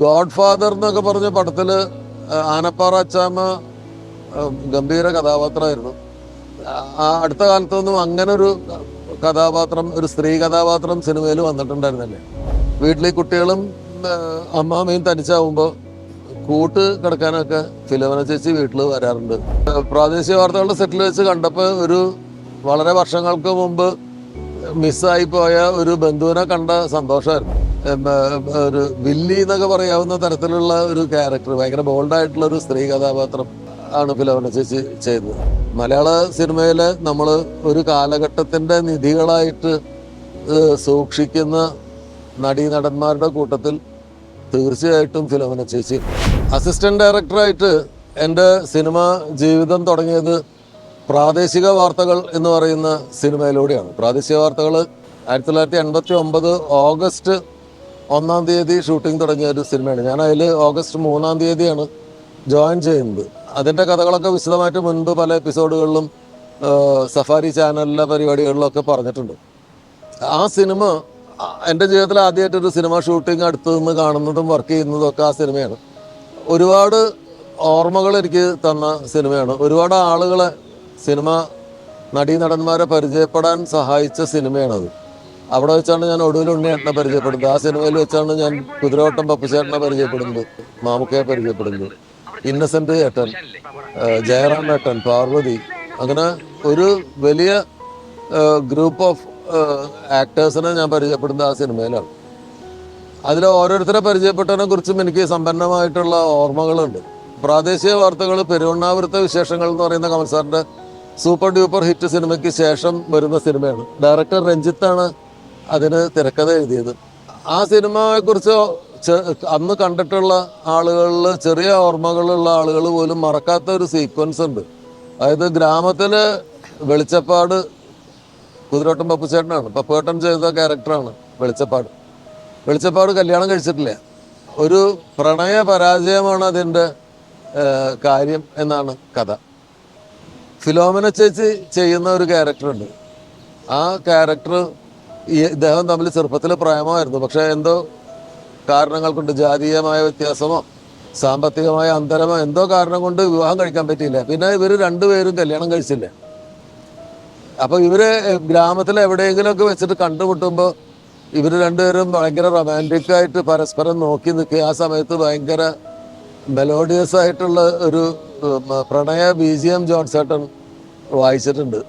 God father എന്നൊക്കെ പറഞ്ഞ പടത്തില് ആനപ്പാറ അച്ചാമ്മ ഗംഭീര കഥാപാത്രമായിരുന്നു. അടുത്ത കാലത്തൊന്നും അങ്ങനെ ഒരു കഥാപാത്രം, ഒരു സ്ത്രീ കഥാപാത്രം സിനിമയിൽ വന്നിട്ടുണ്ടായിരുന്നില്ലേ. വീട്ടിലെ കുട്ടികളും അമ്മാമ്മയും തനിച്ചാവുമ്പോൾ കൂട്ട് കിടക്കാനൊക്കെ ഫിലോമിന ചേച്ചി വീട്ടിൽ വരാറുണ്ട്. പ്രാദേശിക വാർത്തകളുടെ സെറ്റിൽ വെച്ച് കണ്ടപ്പോൾ ഒരു വളരെ വർഷങ്ങൾക്ക് മുമ്പ് മിസ്സായി പോയ ഒരു ബന്ധുവിനെ കണ്ട സന്തോഷമായിരുന്നു. ഒരു വില്ലി എന്നൊക്കെ പറയാവുന്ന തരത്തിലുള്ള ഒരു ക്യാരക്ടർ, ഭയങ്കര ബോൾഡായിട്ടുള്ള ഒരു സ്ത്രീ കഥാപാത്രം ആണ് ഫിലോമിന ചേച്ചി ചെയ്തത്. മലയാള സിനിമയിലെ നമ്മൾ ഒരു കാലഘട്ടത്തിൻ്റെ നിധികളായിട്ട് സൂക്ഷിക്കുന്ന നടീനടന്മാരുടെ കൂട്ടത്തിൽ തീർച്ചയായിട്ടും ഫിലോമിന ചേച്ചി. അസിസ്റ്റന്റ് ഡയറക്ടറായിട്ട് എൻ്റെ സിനിമ ജീവിതം തുടങ്ങിയത് പ്രാദേശിക വാർത്തകൾ എന്ന് പറയുന്ന സിനിമയിലൂടെയാണ്. പ്രാദേശിക വാർത്തകൾ 1989 ഓഗസ്റ്റ് 1-ാം തീയതി ഷൂട്ടിംഗ് തുടങ്ങിയ ഒരു സിനിമയാണ്. ഞാൻ അതിൽ ഓഗസ്റ്റ് 3-ാം തീയതിയാണ് ജോയിൻ ചെയ്യുന്നത്. അതിൻ്റെ കഥകളൊക്കെ വിശദമായിട്ട് മുൻപ് പല എപ്പിസോഡുകളിലും സഫാരി ചാനലിലെ പരിപാടികളിലൊക്കെ പറഞ്ഞിട്ടുണ്ട്. ആ സിനിമ എൻ്റെ ജീവിതത്തിൽ ആദ്യമായിട്ടൊരു സിനിമ ഷൂട്ടിംഗ് അടുത്ത് നിന്ന് കാണുന്നതും വർക്ക് ചെയ്യുന്നതും ഒക്കെ ആ സിനിമയാണ്. ഒരുപാട് ഓർമ്മകൾ എനിക്ക് തന്ന സിനിമയാണ്. ഒരുപാട് ആളുകളെ, സിനിമ നടീനടന്മാരെ പരിചയപ്പെടാൻ സഹായിച്ച സിനിമയാണത്. അവിടെ വെച്ചാണ് ഞാൻ ഒടുവിൽ ഉണ്ണിയേട്ടനെ പരിചയപ്പെടുന്നത്. ആ സിനിമയിൽ വെച്ചാണ് ഞാൻ കുതിരവട്ടം പപ്പുചേട്ടനെ പരിചയപ്പെടുന്നത്, മാമുക്കയെ പരിചയപ്പെടുന്നത്, ഇന്നസെന്റ് ഏട്ടൻ, ജയറാം ഏട്ടൻ, പാർവതി, അങ്ങനെ ഒരു വലിയ ഗ്രൂപ്പ് ഓഫ് ആക്ടേഴ്സിനെ ഞാൻ പരിചയപ്പെടുന്നത് ആ സിനിമയിലാണ്. അതിൽ ഓരോരുത്തരെ പരിചയപ്പെട്ടതിനെ കുറിച്ചും എനിക്ക് സമ്പന്നമായിട്ടുള്ള ഓർമ്മകളുണ്ട്. പ്രാദേശിക വാർത്തകൾ, പെരുവണ്ണാപുരത്തെ വിശേഷങ്ങൾ എന്ന് പറയുന്ന കമൽ സാറിൻ്റെ സൂപ്പർ ഡ്യൂപ്പർ ഹിറ്റ് സിനിമയ്ക്ക് ശേഷം വരുന്ന സിനിമയാണ്. ഡയറക്ടർ രഞ്ജിത്താണ് അതിന് തിരക്കഥ എഴുതിയത്. ആ സിനിമയെക്കുറിച്ച് അന്ന് കണ്ടിട്ടുള്ള ആളുകളിൽ, ചെറിയ ഓർമ്മകളുള്ള ആളുകൾ പോലും മറക്കാത്ത ഒരു സീക്വൻസ് ഉണ്ട്. അതായത് ഗ്രാമത്തിലെ വെളിച്ചപ്പാട് കുതിരോട്ടം പപ്പുചേട്ടനാണ്. പപ്പുചേട്ടൻ ചെയ്ത ക്യാരക്ടറാണ് വെളിച്ചപ്പാട് കല്യാണം കഴിച്ചിട്ടില്ല. ഒരു പ്രണയ പരാജയമാണ് അതിൻ്റെ കാര്യം എന്നാണ് കഥ. ഫിലോമിന ചേച്ചി ചെയ്യുന്ന ഒരു ക്യാരക്ടറുണ്ട്. ആ ക്യാരക്ടർ ഇദ്ദേഹം തമ്മിൽ ചെറുപ്പത്തിൽ പ്രേമമായിരുന്നു. പക്ഷേ എന്തോ കാരണങ്ങൾ കൊണ്ട്, ജാതീയമായ വ്യത്യാസമോ സാമ്പത്തികമായ അന്തരമോ എന്തോ കാരണം കൊണ്ട് വിവാഹം കഴിക്കാൻ പറ്റിയില്ല. പിന്നെ ഇവർ രണ്ടുപേരും കല്യാണം കഴിച്ചില്ല. അപ്പോൾ ഇവര് ഗ്രാമത്തിൽ എവിടെയെങ്കിലുമൊക്കെ വെച്ചിട്ട് കണ്ടുമുട്ടുമ്പോൾ ഇവർ രണ്ടുപേരും ഭയങ്കര റൊമാൻറ്റിക് ആയിട്ട് പരസ്പരം നോക്കി നിൽക്കുക. ആ സമയത്ത് ഭയങ്കര മെലോഡിയസ് ആയിട്ടുള്ള ഒരു പ്രണയ BGM ജോൺസേട്ടൻ വായിച്ചിട്ടുണ്ട്.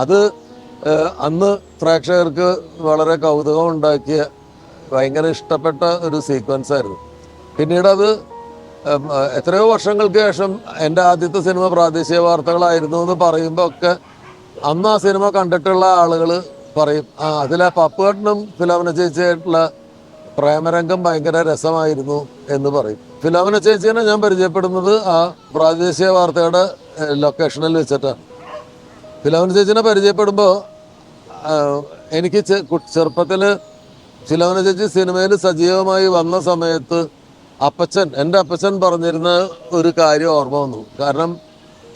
അത് അന്ന് പ്രേക്ഷകർക്ക് വളരെ കൗതുകം ഉണ്ടാക്കിയ, ഭയങ്കര ഇഷ്ടപ്പെട്ട ഒരു സീക്വൻസ് ആയിരുന്നു. പിന്നീട് അത് എത്രയോ വർഷങ്ങൾക്ക് ശേഷം എൻ്റെ ആദ്യത്തെ സിനിമ പ്രാദേശിക വാർത്തകളായിരുന്നു എന്ന് പറയുമ്പോൾ ഒക്കെ അന്ന് ആ സിനിമ കണ്ടിട്ടുള്ള ആളുകൾ പറയും, അതിലെ പപ്പുവേട്ടനും ഫിലോമിന ചേച്ചിയായിട്ടുള്ള പ്രേമരംഗം ഭയങ്കര രസമായിരുന്നു എന്ന് പറയും. ഫിലോമിന ചേച്ചീനെ ഞാൻ പരിചയപ്പെടുന്നത് ആ പ്രാദേശിക വാർത്തയുടെ ലൊക്കേഷനിൽ വെച്ചിട്ടാണ്. ഫിലോമിന ചേച്ചിനെ പരിചയപ്പെടുമ്പോൾ എനിക്ക് ചെറുപ്പത്തിൽ ഫിലോമിന ചേച്ചി സിനിമയിൽ സജീവമായി വന്ന സമയത്ത് എൻ്റെ അപ്പച്ചൻ പറഞ്ഞിരുന്ന ഒരു കാര്യം ഓർമ്മ വന്നു. കാരണം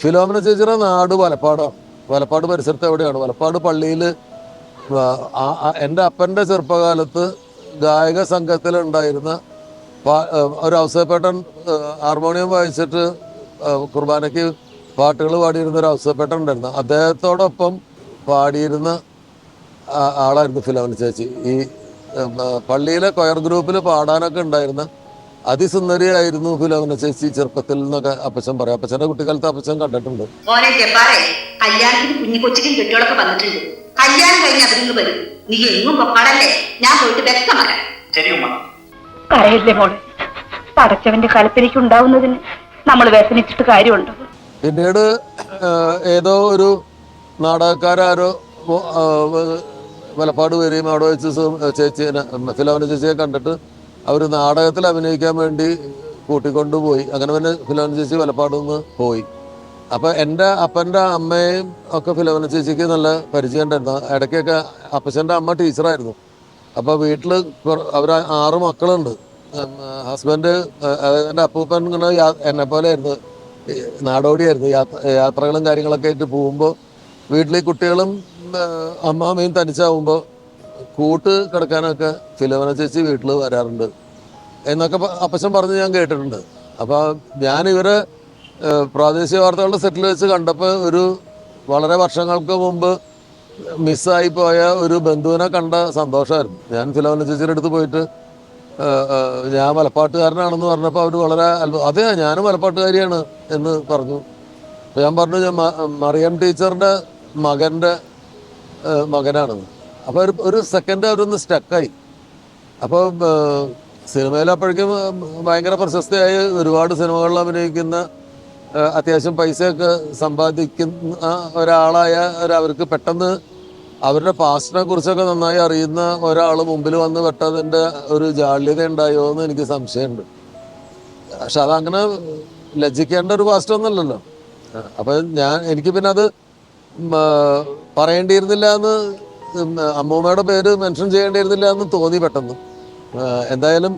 ഫിലോമിന ചേച്ചിയുടെ നാട് വലപ്പാട് പരിസരത്ത് എവിടെയാണ്, വലപ്പാട് പള്ളിയിൽ എൻ്റെ അപ്പൻ്റെ ചെറുപ്പകാലത്ത് ഗായക സംഘത്തിലുണ്ടായിരുന്ന ഒരു ഔസേപ്പേട്ടൻ ഹാർമോണിയം വായിച്ചിട്ട് കുർബാനയ്ക്ക് പാട്ടുകൾ പാടിയിരുന്ന ഒരു ഔസേപ്പേട്ടൻ ഉണ്ടായിരുന്നു. അദ്ദേഹത്തോടൊപ്പം പാടിയിരുന്ന ആളായിരുന്നു ഫിലോമിന ചേച്ചി. ഈ പള്ളിയിലെ കൊയർ ഗ്രൂപ്പിൽ പാടാനൊക്കെ ഉണ്ടായിരുന്ന അതിസുന്ദരിയായിരുന്നു ഫിലോമിന ചേച്ചി ചെറുപ്പത്തിൽ എന്നൊക്കെ അപ്പച്ചൻ പറയാം. അപ്പച്ചൻ്റെ കുട്ടിക്കാലത്ത് അപ്പച്ചൻ കണ്ടിട്ടുണ്ട്. പടച്ചവന്റെ കലത്തിലേക്ക് ഉണ്ടാവുന്നതിന് നമ്മൾ വേദനിച്ചിട്ട് കാര്യമുണ്ടോ? പിന്നീട് ഏതോ ഒരു നാടകക്കാരോ വലപ്പാട് വരികയും അവിടെ വെച്ച് ചേച്ചിനെ, ഫിലോമിന ചേച്ചിയെ കണ്ടിട്ട് അവർ നാടകത്തിൽ അഭിനയിക്കാൻ വേണ്ടി കൂട്ടിക്കൊണ്ടുപോയി. അങ്ങനെ പിന്നെ ഫിലോമിന ചേച്ചി വലപ്പാട് നിന്ന് പോയി. അപ്പൊ എൻ്റെ അപ്പൻ്റെ അമ്മയും ഒക്കെ ഫിലോമിന ചേച്ചിക്ക് നല്ല പരിചയം ഉണ്ടായിരുന്നു. ഇടയ്ക്കൊക്കെ അപ്പച്ചൻ്റെ അമ്മ ടീച്ചറായിരുന്നു. അപ്പൊ വീട്ടില് അവർ 6 മക്കളുണ്ട്. ഹസ്ബൻഡ്, അതായത് എൻ്റെ അപ്പൂപ്പൻ ഇങ്ങനെ എന്നെ പോലെ ആയിരുന്നു, നാടോടിയായിരുന്നു. യാത്രകളും കാര്യങ്ങളൊക്കെ ആയിട്ട് പോകുമ്പോൾ വീട്ടിൽ കുട്ടികളും അമ്മാമ്മയും തനിച്ചാവുമ്പോൾ കൂട്ട് കിടക്കാനൊക്കെ ഫിലോമിന ചേച്ചി വീട്ടിൽ വരാറുണ്ട് എന്നൊക്കെ അപ്പച്ചൻ പറഞ്ഞ് ഞാൻ കേട്ടിട്ടുണ്ട്. അപ്പൊ ഞാൻ ഇവരെ പ്രാദേശിക വാർത്തകളുടെ സെറ്റിൽ വെച്ച് കണ്ടപ്പോൾ ഒരു വളരെ വർഷങ്ങൾക്ക് മുമ്പ് മിസ്സായി പോയ ഒരു ബന്ധുവിനെ കണ്ട സന്തോഷമായിരുന്നു. ഞാൻ ഫിലോമിന ചേച്ചിയുടെ അടുത്ത് പോയിട്ട് ഞാൻ മലപ്പാട്ടുകാരനാണെന്ന് പറഞ്ഞപ്പോൾ അവർ വളരെ അതെ ഞാനും മലപ്പാട്ടുകാരിയാണ് എന്ന് പറഞ്ഞു. അപ്പോൾ ഞാൻ പറഞ്ഞു ഞാൻ മറിയം ടീച്ചറിൻ്റെ മകൻ്റെ മകനാണെന്ന്. അപ്പോൾ ഒരു സെക്കൻഡ് അവരൊന്ന് സ്റ്റക്കായി. അപ്പോൾ സിനിമയിൽ അപ്പോഴേക്കും ഭയങ്കര പ്രശസ്തിയായി ഒരുപാട് സിനിമകളിൽ അഭിനയിക്കുന്ന അത്യാവശ്യം പൈസയൊക്കെ സമ്പാദിക്കുന്ന ഒരാളായ അവർക്ക് പെട്ടെന്ന് അവരുടെ പാസ്റ്റിനെ കുറിച്ചൊക്കെ നന്നായി അറിയുന്ന ഒരാൾ മുമ്പിൽ വന്ന് പെട്ടതിൻ്റെ ഒരു ജാള്യത ഉണ്ടായോ എന്ന് എനിക്ക് സംശയമുണ്ട്. പക്ഷെ അതങ്ങനെ ലജ്ജിക്കേണ്ട ഒരു പാസ്റ്റ് ഒന്നല്ലല്ലോ. അപ്പം എനിക്ക് പിന്നെ അത് പറയേണ്ടിയിരുന്നില്ല എന്ന്, അമ്മൂമ്മയുടെ പേര് മെൻഷൻ ചെയ്യേണ്ടിയിരുന്നില്ല എന്ന് തോന്നി പെട്ടെന്ന്. എന്തായാലും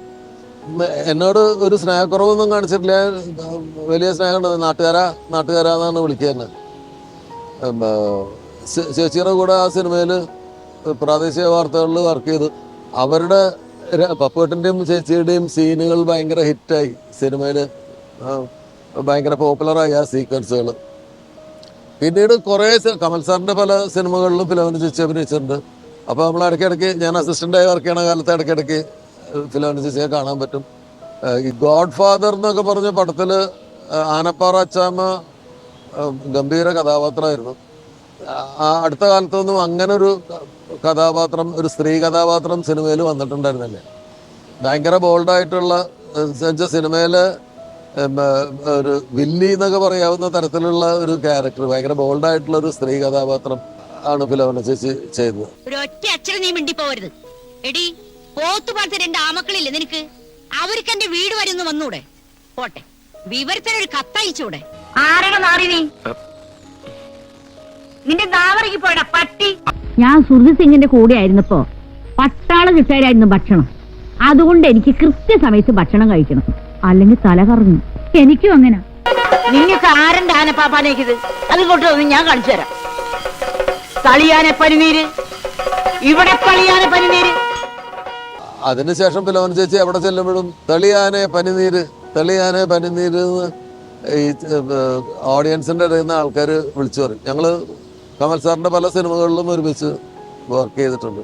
എന്നോട് ഒരു സ്നേഹക്കുറവൊന്നും കാണിച്ചിട്ടില്ല. വലിയ സ്നേഹമുണ്ട്. നാട്ടുകാരാന്നാണ് വിളിക്കുക തന്നെ. ചേച്ചിയുടെ കൂടെ ആ സിനിമയിൽ പ്രാദേശിക വാർത്തകളിൽ വർക്ക് ചെയ്തു. അവരുടെ പപ്പുവേട്ടൻ്റെയും ചേച്ചിയുടെയും സീനുകൾ ഭയങ്കര ഹിറ്റായി. സിനിമയിൽ ഭയങ്കര പോപ്പുലറായി ആ സീക്വൻസുകൾ. പിന്നീട് കുറേ കമൽ സാറിൻ്റെ പല സിനിമകളിലും ഫിലോമിന ചേച്ചി അഭിനയിച്ചിട്ടുണ്ട്. അപ്പോൾ നമ്മൾ ഇടയ്ക്കിടയ്ക്ക് ഞാൻ അസിസ്റ്റൻ്റായി വർക്ക് ചെയ്യണ കാലത്ത് ഇടയ്ക്കിടയ്ക്ക് ഫിലോമിന ചേച്ചിയെ കാണാൻ പറ്റും. ഈ ഗോഡ് ഫാദർ എന്നൊക്കെ പറഞ്ഞ പടത്തിൽ ആനപ്പാറ അച്ചാമ്മ ഗംഭീര കഥാപാത്രമായിരുന്നു. അടുത്ത കാലത്തൊന്നും അങ്ങനെ ഒരു കഥാപാത്രം, ഒരു സ്ത്രീ കഥാപാത്രം സിനിമയിൽ വന്നിട്ടുണ്ടായിരുന്നില്ല. ഭയങ്കര ബോൾഡായിട്ടുള്ള സിനിമയിലെ ഒരു വില്ലി എന്നൊക്കെ പറയാവുന്ന തരത്തിലുള്ള ഒരു ക്യാരക്ടർ, ഭയങ്കര ബോൾഡായിട്ടുള്ള ഒരു സ്ത്രീ കഥാപാത്രം ആണ് ഫിലോമിന ചേച്ചി ചെയ്തത്. ഒരൊറ്റ അക്ഷരം നീ മിണ്ടി പോവരുത്. എടി പോത്തുപാലത്തെ 2 ആമക്കളില്ലേ നിനക്ക്? അവർക്ക് എന്റെ വീട് വരെ ഒന്ന് വന്നൂടെ? പോട്ടെ, വിവരത്തിനൊരു കത്തയച്ചൂടെ? ആരാണ് മാറി നീ? നിന്റെ നാവറിക്ക് പോയടാ പട്ടി. ഞാൻ സുർജി സിംഗിന്റെ കൂടെ ആയിരുന്നപ്പോ പട്ടാളം കിട്ടായിരുന്നു ഭക്ഷണം. അതുകൊണ്ട് എനിക്ക് കൃത്യസമയത്ത് ഭക്ഷണം കഴിക്കണം, അല്ലെങ്കിൽ തല കറങ്ങും. എനിക്കും അങ്ങനെ. നിങ്ങൾക്ക് ആരന്റെ ആനപ്പാപ്പാനേക്കിത്? അതിങ്ങോട്ട് വന്ന് ഞാൻ കാണിച്ചു തരാം. തളിയാനെ പനിനീര്, ഇവിടെ തളിയാനെ പനിനീര്. അതിനുശേഷം ഫിലോമിന ചേച്ചി എവിടെ ചെല്ലുമ്പോഴും തെളിയാനെ പനിനീര് എന്ന് ഈ ഓഡിയൻസിൻ്റെ ഇടയിൽ നിന്ന് ആൾക്കാർ വിളിച്ചു പറയും. ഞങ്ങൾ കമൽ സാറിൻ്റെ പല സിനിമകളിലും ഒരുമിച്ച് വർക്ക് ചെയ്തിട്ടുണ്ട്.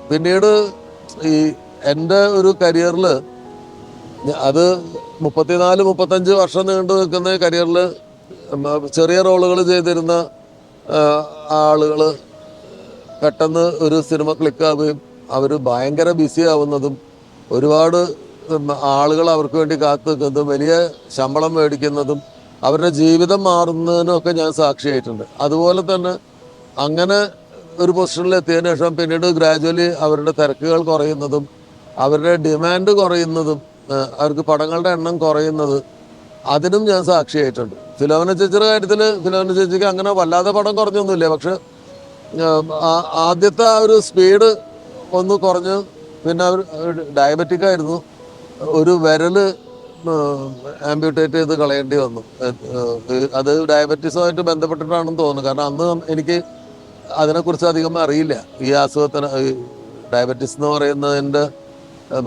പിന്നീട് ഈ എൻ്റെ ഒരു കരിയറിൽ, അത് 34-35 വർഷം നീണ്ടു നിൽക്കുന്ന കരിയറിൽ ചെറിയ റോളുകൾ ചെയ്തിരുന്ന ആളുകൾ പെട്ടെന്ന് ഒരു സിനിമ ക്ലിക്കാവുകയും അവർ ഭയങ്കര ബിസി ആവുന്നതും ഒരുപാട് ആളുകൾ അവർക്ക് വേണ്ടി കാത്തു നിൽക്കുന്നതും വലിയ ശമ്പളം മേടിക്കുന്നതും അവരുടെ ജീവിതം മാറുന്നതിനൊക്കെ ഞാൻ സാക്ഷിയായിട്ടുണ്ട്. അതുപോലെ തന്നെ അങ്ങനെ ഒരു പൊസിഷനിൽ എത്തിയതിനു ശേഷം പിന്നീട് ഗ്രാജുവലി അവരുടെ തിരക്കുകൾ കുറയുന്നതും അവരുടെ ഡിമാൻഡ് കുറയുന്നതും അവർക്ക് പടങ്ങളുടെ എണ്ണം കുറയുന്നത്, അതിനും ഞാൻ സാക്ഷിയായിട്ടുണ്ട്. ഫിലോമിന ചേച്ചിയുടെ കാര്യത്തിൽ ഫിലോമിന ചേച്ചിക്ക് അങ്ങനെ വല്ലാതെ പടം കുറഞ്ഞൊന്നുമില്ല. പക്ഷെ ആദ്യത്തെ ആ ഒരു സ്പീഡ് ഒന്ന് കുറഞ്ഞ്, പിന്നെ അവർ ഡയബറ്റിക് ആയിരുന്നു. ഒരു വിരൽ ആംബ്യൂട്ടേറ്റ് ചെയ്ത് കളയേണ്ടി വന്നു. അത് ഡയബറ്റീസുമായിട്ട് ബന്ധപ്പെട്ടിട്ടാണെന്ന് തോന്നുന്നു. കാരണം അന്ന് എനിക്ക് അതിനെക്കുറിച്ച് അധികം അറിയില്ല. ഈ അസുഖത്തിന്, ഡയബറ്റീസ് എന്ന് പറയുന്നതിൻ്റെ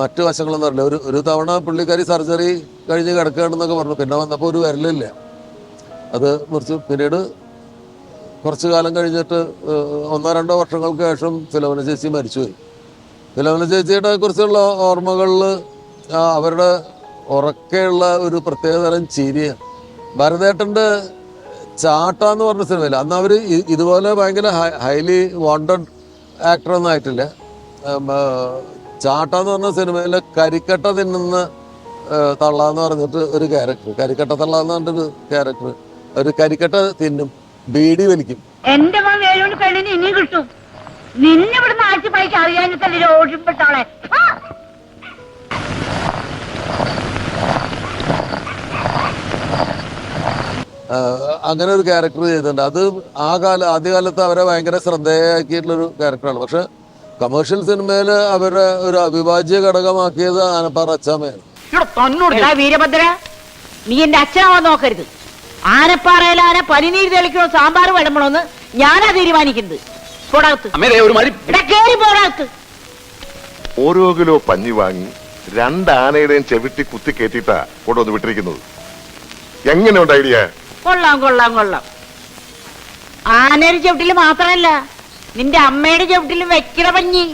മറ്റു വശങ്ങളൊന്നും അറിയില്ല. ഒരു തവണ പുള്ളിക്കാരി സർജറി കഴിഞ്ഞ് കിടക്കുകയാണെന്നൊക്കെ പറഞ്ഞു. പിന്നെ വന്നപ്പോൾ ഒരു വിരലില്ല, അത് മുറിച്ച്. പിന്നീട് കുറച്ച് കാലം കഴിഞ്ഞിട്ട് 1-2 വർഷങ്ങൾക്ക് ശേഷം ഫിലോമിന ചേച്ചി മരിച്ചുപോയി. ഫിലോമിന ചേച്ചിയുടെ കുറിച്ചുള്ള ഓർമ്മകളിൽ അവരുടെ ഉറക്കെയുള്ള ഒരു പ്രത്യേകതരം ചിരിയാണ്. ഭരതേട്ടൻ്റെ ചാട്ട എന്ന് പറഞ്ഞ സിനിമയിൽ അന്ന് അവർ ഇതുപോലെ ഭയങ്കര ഹൈലി വാണ്ടഡ് ആക്ടറൊന്നും ആയിട്ടില്ല. ചാട്ട എന്ന് പറഞ്ഞ സിനിമയിലെ കരിക്കട്ട തിന്നുന്ന തള്ള എന്ന് പറഞ്ഞിട്ട് ഒരു ക്യാരക്ടർ, കരിക്കട്ട തള്ള എന്ന് പറഞ്ഞിട്ടൊരു ക്യാരക്ടർ, ഒരു കരിക്കട്ട തിന്നും, ബീഡി വലിക്കും. എന്റെ മോൻ വേലുകൊണ്ട് പെണ്ണിന് ഇനിയും കിട്ടും. നിന്നെ ഇവിടുന്ന് ആഴ്ച പൈക്ക് അറിയാഞ്ഞിട്ടല്ലേ ഓടിപ്പെട്ടാളെ. അങ്ങനെ ഒരു ക്യാരക്ടർ ചെയ്തിട്ടുണ്ട്. അത് ആദ്യകാലത്ത് അവരെ ഭയങ്കര ശ്രദ്ധേയമാക്കിയിട്ടുള്ളൊരു ക്യാരക്ടറാണ്. പക്ഷെ കമേഴ്ഷ്യൽ സിനിമയിൽ അവരെ ഒരു അവിഭാജ്യ ഘടകമാക്കിയത് ആനപ്പാറ അച്ചാമ്മയാണ്. എടാ വീരഭദ്ര, നീ എന്റെ അച്ഛനാവാൻ നോക്കരുത്. ആനപ്പാറയിൽ ആന പനിനീര് തെളിക്കണോ സാമ്പാർ വിളമ്പണോന്ന് ഞാനാ തീരുമാനിക്കുന്നത്. പോടാകത്ത്, കേറി പോടാകത്ത്. ഓരോ കിലോ പഞ്ഞി വാങ്ങി 2 ആനയുടെയും ചെവിട്ടി കുത്തി കയറ്റിട്ടാ കൊണ്ടുവന്ന് വിട്ടിരിക്കുന്നത്. എങ്ങനെയുണ്ട് ഐഡിയ? കൊള്ളാം കൊള്ളാം കൊള്ളാം. ആനയുടെ ചവിട്ടില് മാത്രമല്ല, നിന്റെ അമ്മയുടെ ചവിട്ടിലും വെക്കണ പഞ്ഞി.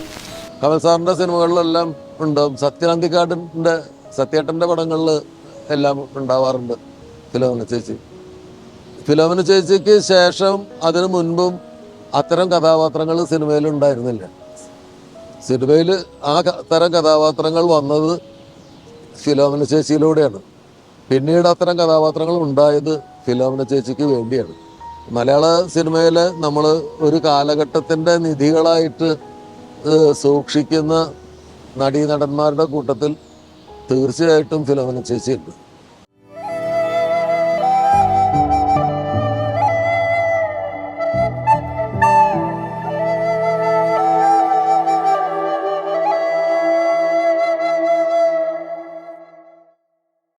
കമൽ സാറിന്റെ സിനിമകളിലെല്ലാം ഉണ്ടാവും. സത്യേട്ടന്റെ പടങ്ങളിൽ എല്ലാം ഉണ്ടാവാറുണ്ട് ഫിലോമിന ചേച്ചിക്ക് ശേഷം അതിനു മുൻപും അത്തരം കഥാപാത്രങ്ങൾ സിനിമയിൽ ഉണ്ടായിരുന്നില്ല. സിനിമയിൽ ആ തരം കഥാപാത്രങ്ങൾ വന്നത് ഫിലോമിന ചേച്ചിയിലൂടെയാണ്. പിന്നീട് അത്തരം കഥാപാത്രങ്ങൾ ഉണ്ടായത് ഫിലോമിന ചേച്ചിക്ക് വേണ്ടിയാണ്. മലയാള സിനിമയിൽ നമ്മൾ ഒരു കാലഘട്ടത്തിൻ്റെ നിധികളായിട്ട് സൂക്ഷിക്കുന്ന നടീനടന്മാരുടെ കൂട്ടത്തിൽ തീർച്ചയായിട്ടും ഫിലോമിന ചേച്ചിയുണ്ട്.